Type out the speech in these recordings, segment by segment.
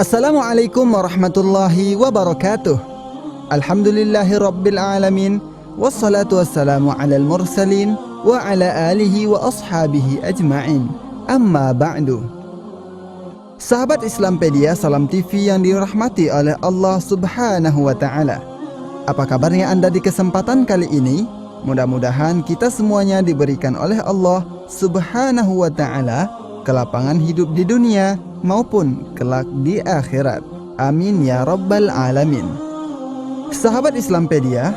Assalamualaikum warahmatullahi wabarakatuh. Alhamdulillahi rabbil alamin. Wassalatu wassalamu ala al-mursalin wa ala alihi wa ashabihi ajma'in. Amma ba'du. Sahabat Islampedia Salam TV yang dirahmati oleh Allah Subhanahu wa ta'ala, apa kabarnya Anda di kesempatan kali ini? Mudah-mudahan kita semuanya diberikan oleh Allah Subhanahu wa ta'ala kelapangan hidup di dunia maupun kelak di akhirat. Amin ya rabbal alamin. Sahabat Islampedia,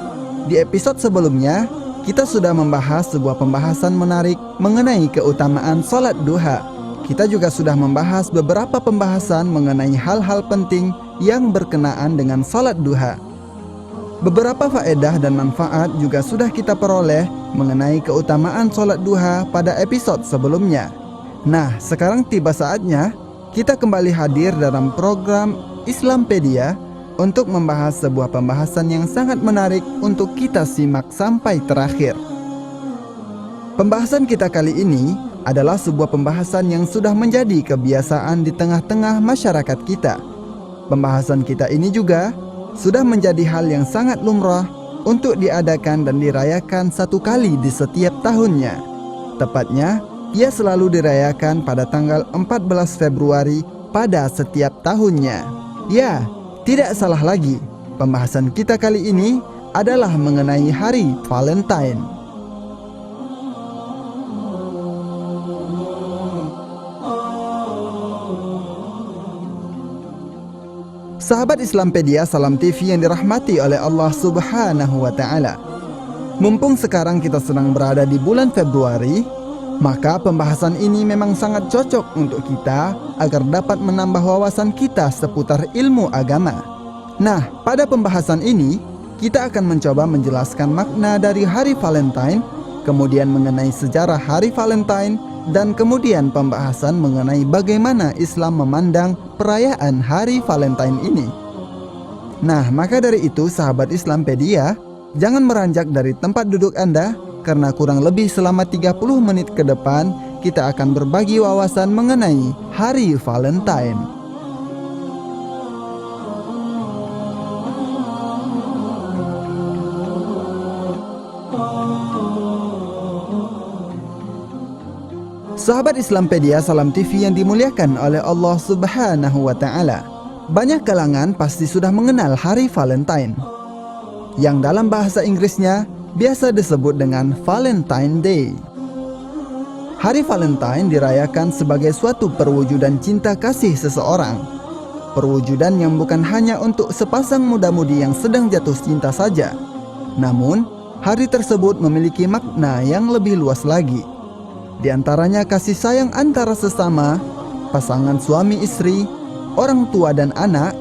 di episode sebelumnya kita sudah membahas sebuah pembahasan menarik mengenai keutamaan salat duha. Kita juga sudah membahas beberapa pembahasan mengenai hal-hal penting yang berkenaan dengan salat duha. Beberapa faedah dan manfaat juga sudah kita peroleh mengenai keutamaan salat duha pada episode sebelumnya. Nah, sekarang tiba saatnya kita kembali hadir dalam program Islampedia untuk membahas sebuah pembahasan yang sangat menarik untuk kita simak sampai terakhir. Pembahasan kita kali ini adalah sebuah pembahasan yang sudah menjadi kebiasaan di tengah-tengah masyarakat kita. Pembahasan kita ini juga sudah menjadi hal yang sangat lumrah untuk diadakan dan dirayakan satu kali di setiap tahunnya. Tepatnya, ia selalu dirayakan pada tanggal 14 Februari pada setiap tahunnya. Ya, tidak salah lagi. Pembahasan kita kali ini adalah mengenai Hari Valentine. Sahabat Islampedia Salam TV yang dirahmati oleh Allah Subhanahu wa ta'ala, mumpung sekarang kita sedang berada di bulan Februari, maka pembahasan ini memang sangat cocok untuk kita agar dapat menambah wawasan kita seputar ilmu agama. Nah, pada pembahasan ini kita akan mencoba menjelaskan makna dari Hari Valentine, kemudian mengenai sejarah Hari Valentine, dan kemudian pembahasan mengenai bagaimana Islam memandang perayaan Hari Valentine ini. Nah, maka dari itu sahabat Islampedia, jangan meranjak dari tempat duduk Anda, karena kurang lebih selama 30 menit ke depan kita akan berbagi wawasan mengenai Hari Valentine. Sahabat Islampedia Salam TV yang dimuliakan oleh Allah Subhanahu wa ta'ala, banyak kalangan pasti sudah mengenal Hari Valentine, yang dalam bahasa Inggrisnya biasa disebut dengan Valentine Day. Hari Valentine dirayakan sebagai suatu perwujudan cinta kasih seseorang. Perwujudan yang bukan hanya untuk sepasang muda-mudi yang sedang jatuh cinta saja. Namun, hari tersebut memiliki makna yang lebih luas lagi. Di antaranya kasih sayang antara sesama, pasangan suami istri, orang tua dan anak,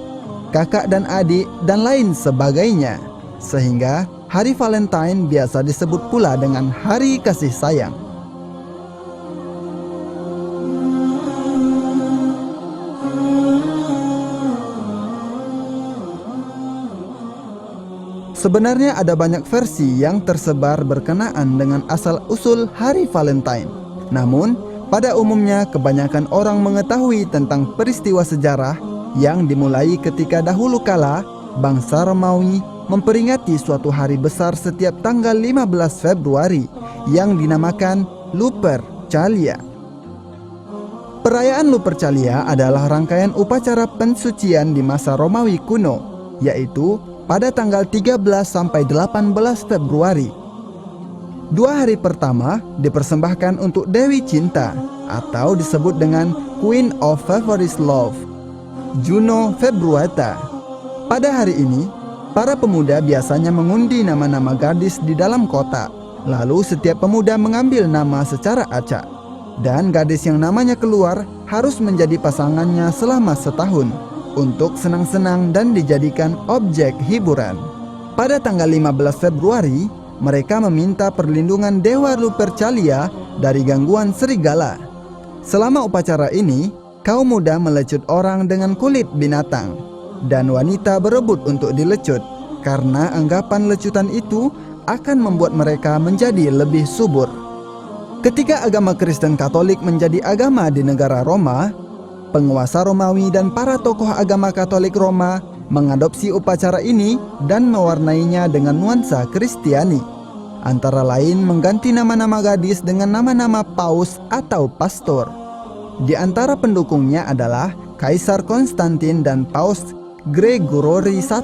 kakak dan adik, dan lain sebagainya. Sehingga Hari Valentine biasa disebut pula dengan Hari Kasih Sayang. Sebenarnya ada banyak versi yang tersebar berkenaan dengan asal-usul Hari Valentine. Namun, pada umumnya kebanyakan orang mengetahui tentang peristiwa sejarah yang dimulai ketika dahulu kala bangsa Romawi memperingati suatu hari besar setiap tanggal 15 Februari yang dinamakan Lupercalia. Perayaan Lupercalia adalah rangkaian upacara pensucian di masa Romawi kuno, yaitu pada tanggal 13 sampai 18 Februari. 2 hari pertama dipersembahkan untuk Dewi Cinta atau disebut dengan Queen of Favorite Love, Juno Februata. Pada hari ini, para pemuda biasanya mengundi nama-nama gadis di dalam kotak. Lalu setiap pemuda mengambil nama secara acak. Dan gadis yang namanya keluar harus menjadi pasangannya selama setahun untuk senang-senang dan dijadikan objek hiburan. Pada tanggal 15 Februari, mereka meminta perlindungan Dewa Lupercalia dari gangguan serigala. Selama upacara ini, kaum muda melecut orang dengan kulit binatang, dan wanita berebut untuk dilecut karena anggapan lecutan itu akan membuat mereka menjadi lebih subur. Ketika agama Kristen Katolik menjadi agama di negara Roma, penguasa Romawi dan para tokoh agama Katolik Roma mengadopsi upacara ini dan mewarnainya dengan nuansa Kristiani. Antara lain mengganti nama-nama gadis dengan nama-nama paus atau pastor. Di antara pendukungnya adalah Kaisar Konstantin dan Paus Gregorius I.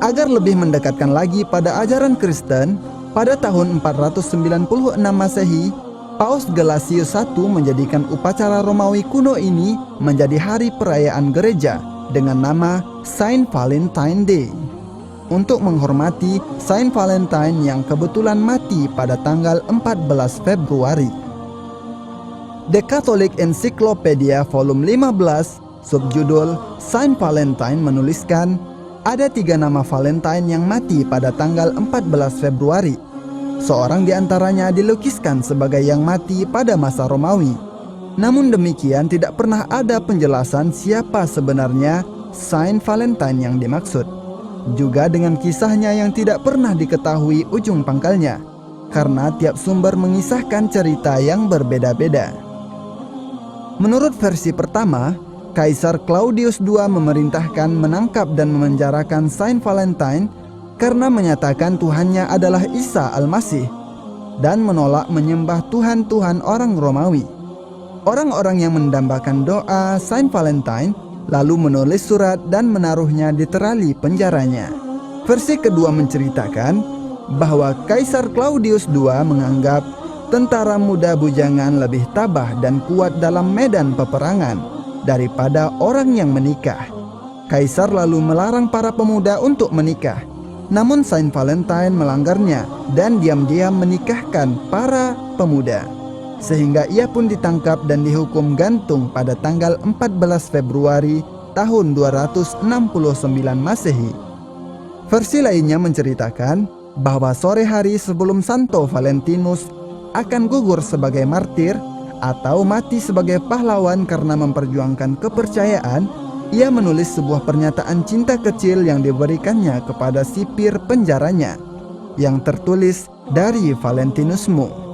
Agar lebih mendekatkan lagi pada ajaran Kristen, pada tahun 496 Masehi, Paus Gelasius I menjadikan upacara Romawi kuno ini menjadi hari perayaan gereja dengan nama Saint Valentine Day, untuk menghormati Saint Valentine yang kebetulan mati pada tanggal 14 Februari. The Catholic Encyclopedia volume 15 subjudul Saint Valentine menuliskan ada 3 nama Valentine yang mati pada tanggal 14 Februari. Seorang di antaranya dilukiskan sebagai yang mati pada masa Romawi. Namun demikian tidak pernah ada penjelasan siapa sebenarnya Saint Valentine yang dimaksud. Juga dengan kisahnya yang tidak pernah diketahui ujung pangkalnya, karena tiap sumber mengisahkan cerita yang berbeda-beda. Menurut versi pertama, Kaisar Claudius II memerintahkan menangkap dan memenjarakan Saint Valentine karena menyatakan Tuhannya adalah Isa Al-Masih dan menolak menyembah Tuhan-Tuhan orang Romawi. Orang-orang yang mendambakan doa Saint Valentine lalu menulis surat dan menaruhnya di terali penjaranya. Versi kedua menceritakan bahwa Kaisar Claudius II menganggap tentara muda bujangan lebih tabah dan kuat dalam medan peperangan daripada orang yang menikah. Kaisar lalu melarang para pemuda untuk menikah. Namun Saint Valentine melanggarnya dan diam-diam menikahkan para pemuda. Sehingga ia pun ditangkap dan dihukum gantung pada tanggal 14 Februari tahun 269 Masehi. Versi lainnya menceritakan bahwa sore hari sebelum Santo Valentinus akan gugur sebagai martir atau mati sebagai pahlawan karena memperjuangkan kepercayaan, ia menulis sebuah pernyataan cinta kecil yang diberikannya kepada sipir penjaranya yang tertulis dari Valentinusmu.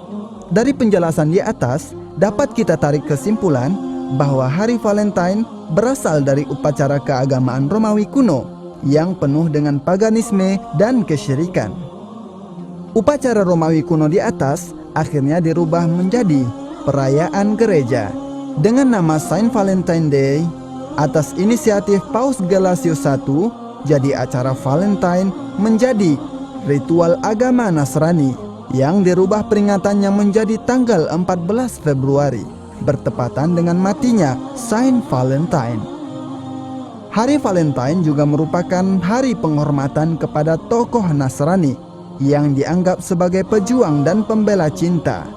Dari penjelasan di atas dapat kita tarik kesimpulan bahwa hari Valentine berasal dari upacara keagamaan Romawi kuno yang penuh dengan paganisme dan kesyirikan. Upacara Romawi kuno di atas akhirnya dirubah menjadi perayaan gereja dengan nama Saint Valentine Day atas inisiatif Paus Gelasius I. Jadi acara Valentine menjadi ritual agama Nasrani yang dirubah peringatannya menjadi tanggal 14 Februari bertepatan dengan matinya Saint Valentine. Hari Valentine juga merupakan hari penghormatan kepada tokoh Nasrani yang dianggap sebagai pejuang dan pembela cinta.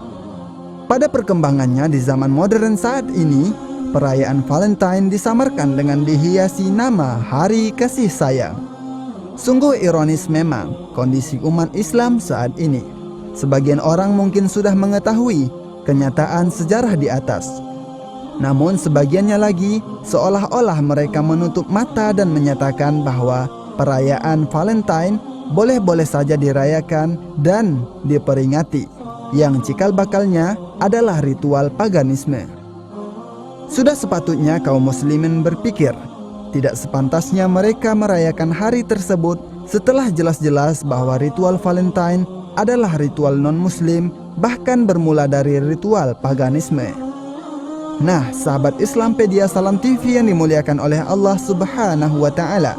Pada perkembangannya di zaman modern saat ini, perayaan Valentine disamarkan dengan dihiasi nama Hari Kasih Sayang. Sungguh ironis memang kondisi umat Islam saat ini. Sebagian orang mungkin sudah mengetahui kenyataan sejarah di atas. Namun sebagiannya lagi seolah-olah mereka menutup mata dan menyatakan bahwa perayaan Valentine boleh-boleh saja dirayakan dan diperingati, yang cikal bakalnya adalah ritual paganisme. Sudah sepatutnya kaum muslimin berpikir, tidak sepantasnya mereka merayakan hari tersebut setelah jelas-jelas bahwa ritual Valentine adalah ritual non-muslim, bahkan bermula dari ritual paganisme. Nah, sahabat Islampedia Salam TV yang dimuliakan oleh Allah Subhanahu wa Ta'ala,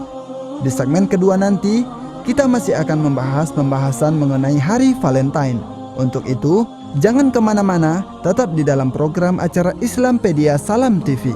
di segmen kedua nanti kita masih akan membahas pembahasan mengenai hari Valentine. Untuk itu, jangan kemana-mana, tetap di dalam program acara Islampedia Salam TV.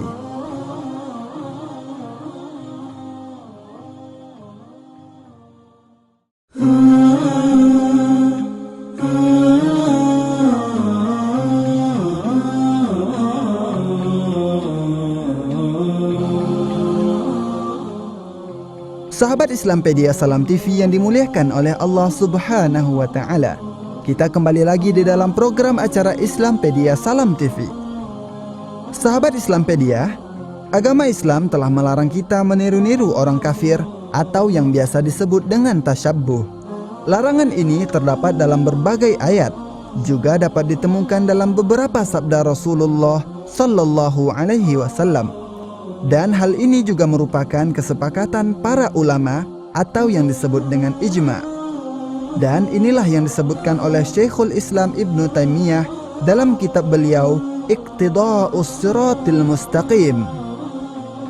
Sahabat Islampedia Salam TV yang dimuliakan oleh Allah Subhanahu wa Ta'ala, kita kembali lagi di dalam program acara Islampedia Salam TV. Sahabat Islampedia, agama Islam telah melarang kita meniru-niru orang kafir atau yang biasa disebut dengan tasyabbuh. Larangan ini terdapat dalam berbagai ayat, juga dapat ditemukan dalam beberapa sabda Rasulullah Sallallahu Alaihi Wasallam. Dan hal ini juga merupakan kesepakatan para ulama atau yang disebut dengan ijma'. Dan inilah yang disebutkan oleh Syekhul Islam Ibnu Taimiyah dalam kitab beliau Iqtida'us Siratil Mustaqim.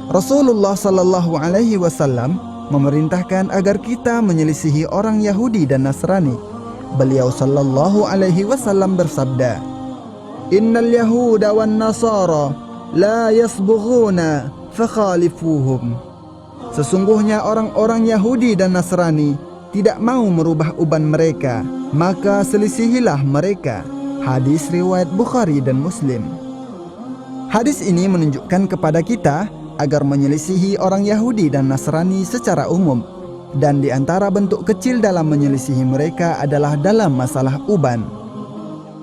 Rasulullah sallallahu alaihi wasallam memerintahkan agar kita menyelisihi orang Yahudi dan Nasrani. Beliau sallallahu alaihi wasallam bersabda, "Innal yahuda wan nasara la yasbughuna fakhalifuhum." Sesungguhnya orang-orang Yahudi dan Nasrani tidak mau merubah uban mereka, maka selisihilah mereka. Hadis riwayat Bukhari dan Muslim. Hadis ini menunjukkan kepada kita agar menyelisihi orang Yahudi dan Nasrani secara umum, dan di antara bentuk kecil dalam menyelisihi mereka adalah dalam masalah uban.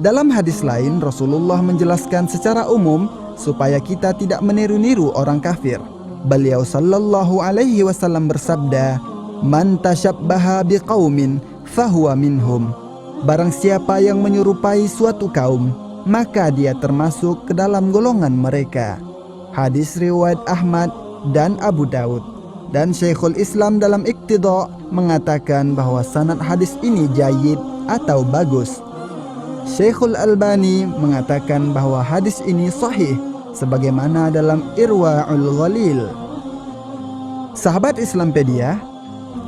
Dalam hadis lain, Rasulullah menjelaskan secara umum supaya kita tidak meniru-niru orang kafir. Beliau sallallahu alaihi wasallam bersabda, "Man tashabbaha biqaumin fahuwa minhum." Barang siapa yang menyerupai suatu kaum, maka dia termasuk ke dalam golongan mereka. Hadis riwayat Ahmad dan Abu Daud. Dan Syekhul Islam dalam Iqtida' mengatakan bahwa sanad hadis ini jayyid atau bagus. Syekhul Albani mengatakan bahwa hadis ini sahih sebagaimana dalam Irwaul Ghalil. Sahabat Islampedia,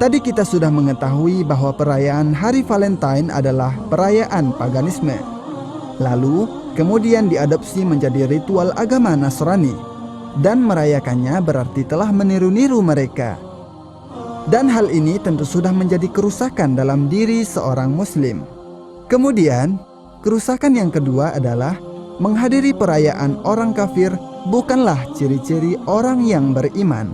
tadi kita sudah mengetahui bahwa perayaan Hari Valentine adalah perayaan paganisme. Lalu kemudian diadopsi menjadi ritual agama Nasrani. Dan merayakannya berarti telah meniru-niru mereka. Dan hal ini tentu sudah menjadi kerusakan dalam diri seorang muslim. Kemudian, kerusakan yang kedua adalah menghadiri perayaan orang kafir bukanlah ciri-ciri orang yang beriman.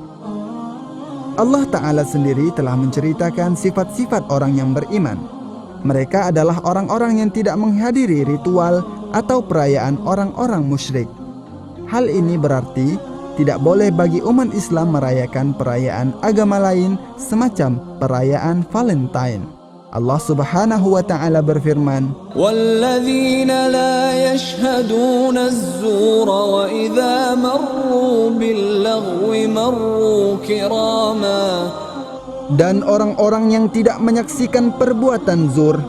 Allah Ta'ala sendiri telah menceritakan sifat-sifat orang yang beriman. Mereka adalah orang-orang yang tidak menghadiri ritual atau perayaan orang-orang musyrik. Hal ini berarti tidak boleh bagi umat Islam merayakan perayaan agama lain semacam perayaan Valentine. Allah Subhanahu wa taala berfirman, "Walladzina la yashhaduna az-zura wa idza marru bil-laghwi marru kirama." Dan orang-orang yang tidak menyaksikan perbuatan zur,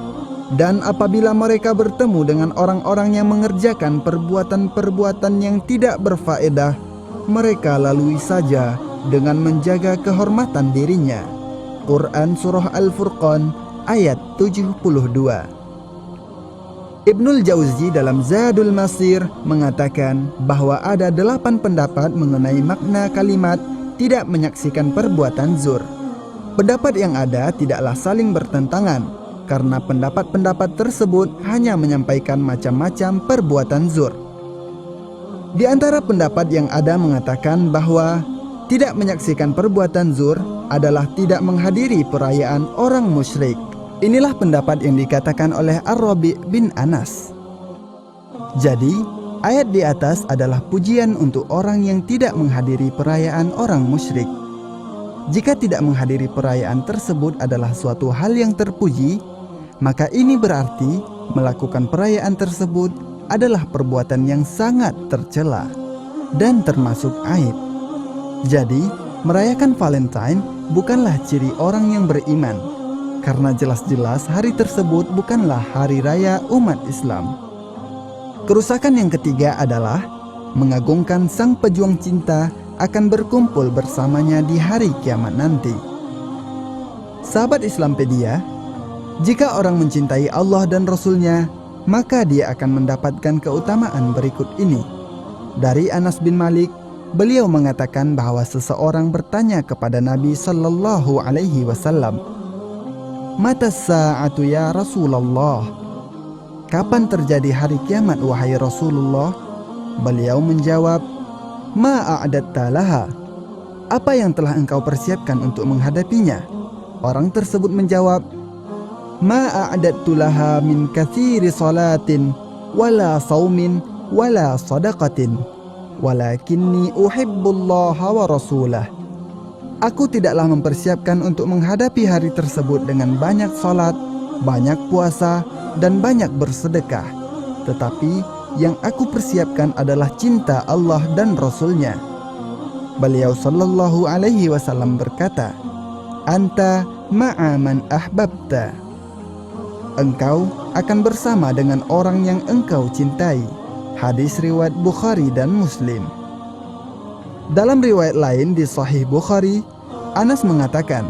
dan apabila mereka bertemu dengan orang-orang yang mengerjakan perbuatan-perbuatan yang tidak berfaedah, mereka lalui saja dengan menjaga kehormatan dirinya. Quran Surah Al-Furqan ayat 72. Ibnul Jauzi dalam Zadul Masir mengatakan bahwa ada 8 pendapat mengenai makna kalimat tidak menyaksikan perbuatan zur. Pendapat yang ada tidaklah saling bertentangan, karena pendapat-pendapat tersebut hanya menyampaikan macam-macam perbuatan zur. Di antara pendapat yang ada mengatakan bahwa tidak menyaksikan perbuatan zur adalah tidak menghadiri perayaan orang musyrik. Inilah pendapat yang dikatakan oleh Ar-Rabi' bin Anas. Jadi, ayat di atas adalah pujian untuk orang yang tidak menghadiri perayaan orang musyrik. Jika tidak menghadiri perayaan tersebut adalah suatu hal yang terpuji, maka ini berarti melakukan perayaan tersebut adalah perbuatan yang sangat tercela dan termasuk aib. Jadi, merayakan Valentine bukanlah ciri orang yang beriman, karena jelas-jelas hari tersebut bukanlah hari raya umat Islam. Kerusakan yang ketiga adalah mengagungkan sang pejuang cinta akan berkumpul bersamanya di hari kiamat nanti. Sahabat Islampedia, jika orang mencintai Allah dan Rasul-Nya, maka dia akan mendapatkan keutamaan berikut ini. Dari Anas bin Malik, beliau mengatakan bahwa seseorang bertanya kepada Nabi sallallahu alaihi wasallam, "Matas sa'atu ya Rasulullah?" Kapan terjadi hari kiamat wahai Rasulullah? Beliau menjawab, "Ma a'adatta laha?" Apa yang telah engkau persiapkan untuk menghadapinya? Orang tersebut menjawab, "Ma a'adattu laha min katsiri salatin wala saumin wala sadaqatin walakinni uhibbullaha wa rasulah." Aku tidaklah mempersiapkan untuk menghadapi hari tersebut dengan banyak salat, banyak puasa, dan banyak bersedekah. Tetapi, Tetapi, yang aku persiapkan adalah cinta Allah dan Rasul-Nya. Quran Surah Al-Furqan ayat 74. Ibnul Jauzi dalam Zadul Masir mengatakan bahwa ada 8 pendapat mengenai makna kalimat tidak menyaksikan perbuatan zur. Pendapat yang ada tidaklah saling bertentangan, karena pendapat-pendapat tersebut hanya menyampaikan macam-macam perbuatan zur. Di antara pendapat yang ada mengatakan bahwa tidak menyaksikan perbuatan zur adalah ciri orang yang beriman, karena jelas-jelas hari tersebut bukanlah ciri orang yang beriman. Sahabat Islampedia, Beliau sallallahu alaihi wasallam berkata, "Anta ma'a man ahbabta." Engkau akan bersama dengan orang yang engkau cintai. Hadis riwayat Bukhari dan Muslim. Dalam riwayat lain di Sahih Bukhari, Anas mengatakan,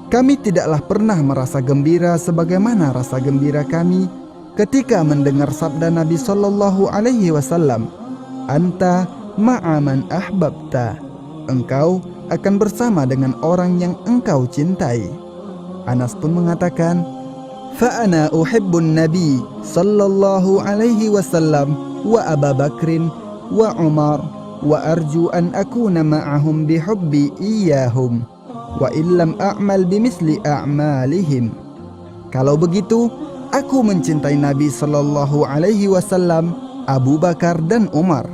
"Kami tidaklah pernah merasa gembira sebagaimana rasa gembira kami ketika mendengar sabda Nabi sallallahu alaihi wasallam, Anta ma'aman ahbabta." Engkau akan bersama dengan orang yang engkau cintai. Anas pun mengatakan, "Fa'ana uhibbun Nabi sallallahu alaihi wasallam wa Abu Bakrin wa Umar wa arju an akuna ma'ahum bihubbi iyahum wa illam a'mal bimisli a'malihim." Kalau begitu, aku mencintai Nabi sallallahu alaihi wasallam, Abu Bakar dan Umar.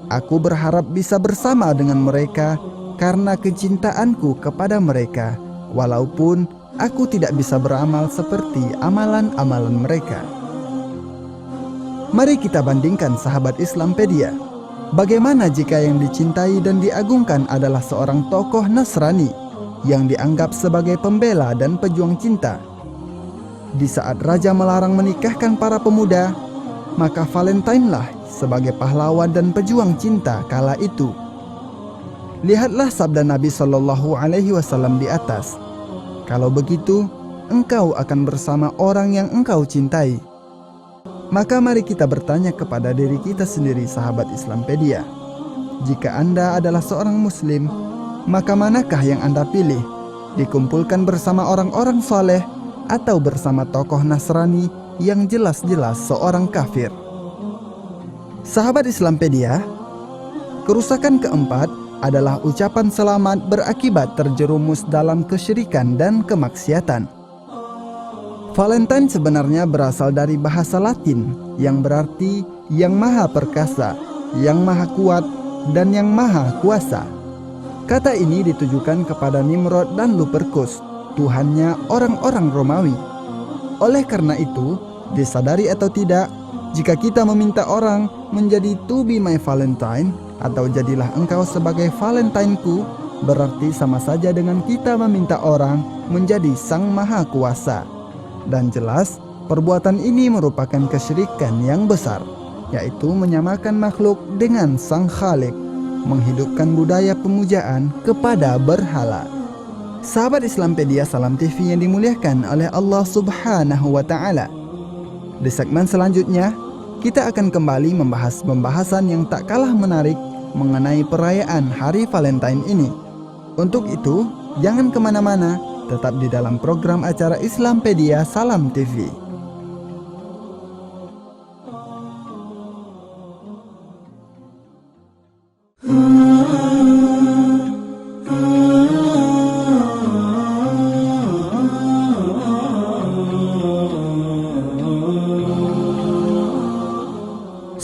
Aku berharap bisa bersama dengan mereka karena kecintaanku kepada mereka, walaupun aku tidak bisa beramal seperti amalan-amalan mereka. Mari kita bandingkan sahabat Islampedia. Bagaimana jika yang dicintai dan diagungkan adalah seorang tokoh Nasrani yang dianggap sebagai pembela dan pejuang cinta? Di saat raja melarang menikahkan para pemuda, maka Valentine lah sebagai pahlawan dan pejuang cinta kala itu. Lihatlah sabda Nabi Shallallahu Alaihi Wasallam di atas. Kalau begitu, engkau akan bersama orang yang engkau cintai. Maka mari kita bertanya kepada diri kita sendiri, sahabat Islampedia. Jika Anda adalah seorang Muslim, maka manakah yang Anda pilih? Dikumpulkan bersama orang-orang soleh atau bersama tokoh Nasrani yang jelas-jelas seorang kafir? Sahabat Islampedia, kerusakan keempat adalah ucapan selamat berakibat terjerumus dalam kesyirikan dan kemaksiatan. Valentine sebenarnya berasal dari bahasa Latin yang berarti yang maha perkasa, yang maha kuat, dan yang maha kuasa. Kata ini ditujukan kepada Nimrod dan Lupercus, tuhannya orang-orang Romawi. Oleh karena itu, disadari atau tidak, jika kita meminta orang menjadi to be my Valentine atau jadilah engkau sebagai Valentineku, berarti sama saja dengan kita meminta orang menjadi sang maha kuasa. Dan jelas, perbuatan ini merupakan kesyirikan yang besar, yaitu menyamakan makhluk dengan sang Khalik, menghidupkan budaya pemujaan kepada berhala. Sahabat Islampedia Salam TV yang dimuliakan oleh Allah Subhanahu wa Ta'ala, di segmen selanjutnya kita akan kembali membahas pembahasan yang tak kalah menarik mengenai perayaan Hari Valentine ini. Untuk itu, jangan kemana-mana, tetap di dalam program acara Islampedia Salam TV.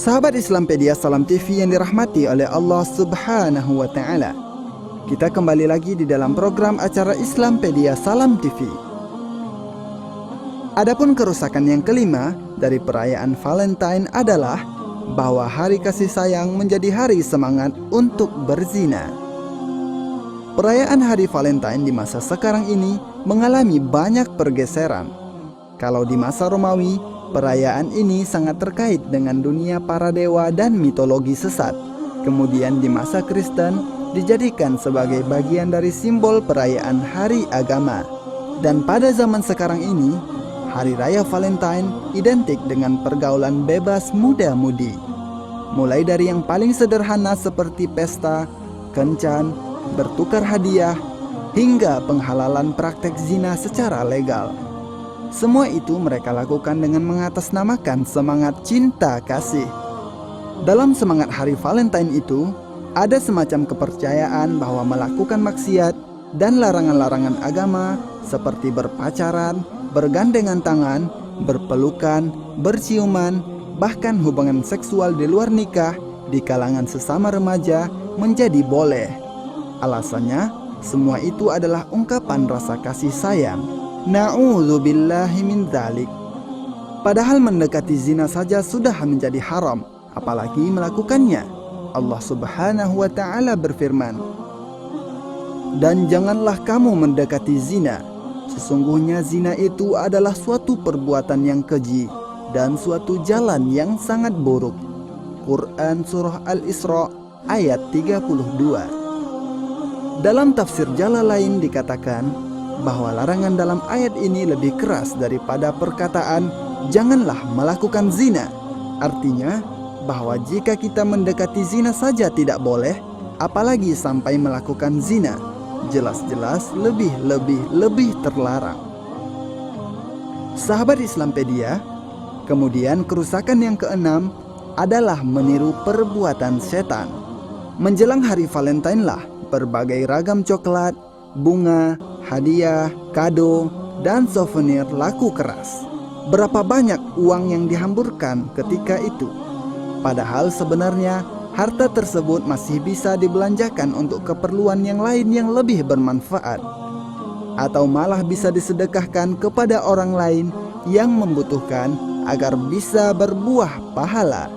Sahabat Islampedia Salam TV yang dirahmati oleh Allah Subhanahu wa Ta'ala, kita kembali lagi di dalam program acara Islampedia Salam TV. Adapun kerusakan yang kelima dari perayaan Valentine adalah bahwa hari kasih sayang menjadi hari semangat untuk berzina. Perayaan Hari Valentine di masa sekarang ini mengalami banyak pergeseran. Kalau di masa Romawi, perayaan ini sangat terkait dengan dunia para dewa dan mitologi sesat. Kemudian di masa Kristen dijadikan sebagai bagian dari simbol perayaan hari agama. Dan pada zaman sekarang ini, Hari Raya Valentine identik dengan pergaulan bebas muda-mudi. Mulai dari yang paling sederhana seperti pesta, kencan, bertukar hadiah, hingga penghalalan praktek zina secara legal. Semua itu mereka lakukan dengan mengatasnamakan semangat cinta kasih. Dalam semangat Hari Valentine itu, ada semacam kepercayaan bahwa melakukan maksiat dan larangan-larangan agama seperti berpacaran, bergandengan tangan, berpelukan, berciuman, bahkan hubungan seksual di luar nikah di kalangan sesama remaja menjadi boleh. Alasannya, semua itu adalah ungkapan rasa kasih sayang. Na'udzubillahi min dzalik. Padahal mendekati zina saja sudah menjadi haram, apalagi melakukannya. Allah Subhanahu wa Ta'ala berfirman, "Dan janganlah kamu mendekati zina. Sesungguhnya zina itu adalah suatu perbuatan yang keji dan suatu jalan yang sangat buruk." Quran Surah Al-Isra ayat 32. Dalam tafsir Jalalain dikatakan bahwa larangan dalam ayat ini lebih keras daripada perkataan "janganlah melakukan zina". Artinya bahwa jika kita mendekati zina saja tidak boleh, apalagi sampai melakukan zina, jelas-jelas lebih terlarang. Sahabat Islampedia, kemudian kerusakan yang keenam adalah meniru perbuatan setan. Menjelang hari Valentine lah berbagai ragam coklat, bunga, hadiah, kado, dan souvenir laku keras. Berapa banyak uang yang dihamburkan ketika itu? Padahal sebenarnya harta tersebut masih bisa dibelanjakan untuk keperluan yang lain yang lebih bermanfaat, atau malah bisa disedekahkan kepada orang lain yang membutuhkan agar bisa berbuah pahala.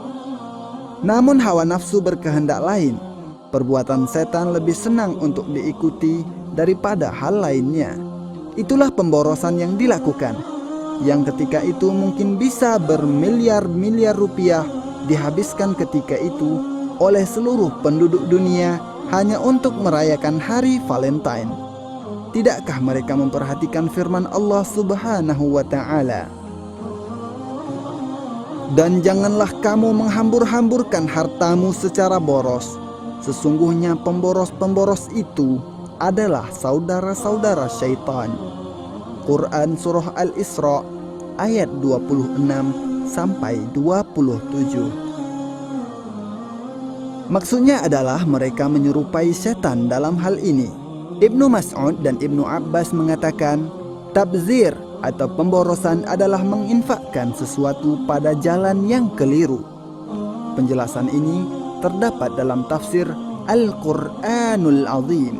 Namun hawa nafsu berkehendak lain. Perbuatan setan lebih senang untuk diikuti daripada hal lainnya. Itulah pemborosan yang dilakukan, yang ketika itu mungkin bisa bermiliar-miliar rupiah dihabiskan ketika itu oleh seluruh penduduk dunia hanya untuk merayakan hari Valentine. Tidakkah mereka memperhatikan firman Allah Subhanahu wa Ta'ala? "Dan janganlah kamu menghambur-hamburkan hartamu secara boros. Sesungguhnya pemboros-pemboros itu adalah saudara-saudara syaitan." Quran Surah Al-Isra ayat 26-27. Maksudnya adalah mereka menyerupai setan dalam hal ini. Ibnu Mas'ud dan Ibnu Abbas mengatakan, tabzir atau pemborosan adalah menginfakkan sesuatu pada jalan yang keliru. Penjelasan ini terdapat dalam tafsir Al-Quranul Azim.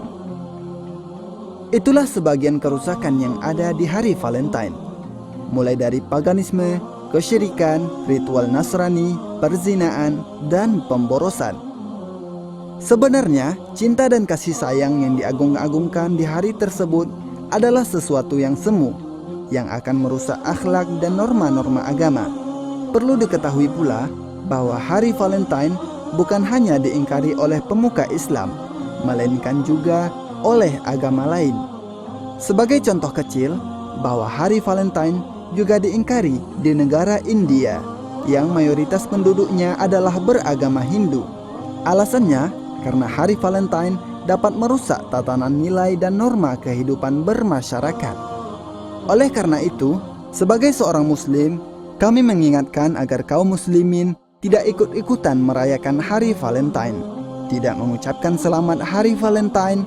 Itulah sebagian kerusakan yang ada di hari Valentine, mulai dari paganisme, kesyirikan, ritual Nasrani, perzinaan, dan pemborosan. Sebenarnya, cinta dan kasih sayang yang diagung-agungkan di hari tersebut adalah sesuatu yang semu, yang akan merusak akhlak dan norma-norma agama. Perlu diketahui pula bahwa hari Valentine bukan hanya diingkari oleh pemuka Islam, melainkan juga oleh agama lain. Sebagai contoh kecil, bahwa hari Valentine juga diingkari di negara India, yang mayoritas penduduknya adalah beragama Hindu. Alasannya, karena hari Valentine dapat merusak tatanan nilai dan norma kehidupan bermasyarakat. Oleh karena itu, sebagai seorang Muslim, kami mengingatkan agar kaum muslimin tidak ikut-ikutan merayakan hari Valentine, tidak mengucapkan selamat hari Valentine,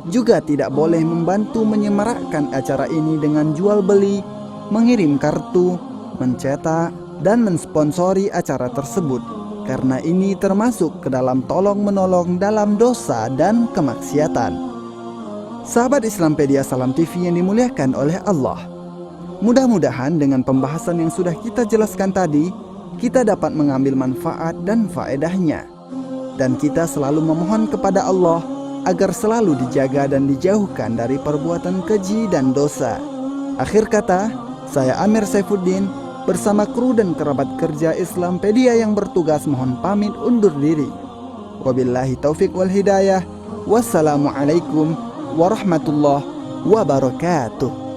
juga tidak boleh membantu menyemarakkan acara ini dengan jual beli, mengirim kartu, mencetak, dan mensponsori acara tersebut, karena ini termasuk ke dalam tolong-menolong dalam dosa dan kemaksiatan. Sahabat Islampedia Salam TV yang dimuliakan oleh Allah, mudah-mudahan dengan pembahasan yang sudah kita jelaskan tadi, kita dapat mengambil manfaat dan faedahnya. Dan kita selalu memohon kepada Allah agar selalu dijaga dan dijauhkan dari perbuatan keji dan dosa. Akhir kata, saya Amir Saifuddin bersama kru dan kerabat kerja Islampedia yang bertugas mohon pamit undur diri. Wabillahi taufik wal hidayah. Wassalamualaikum warahmatullahi wabarakatuh.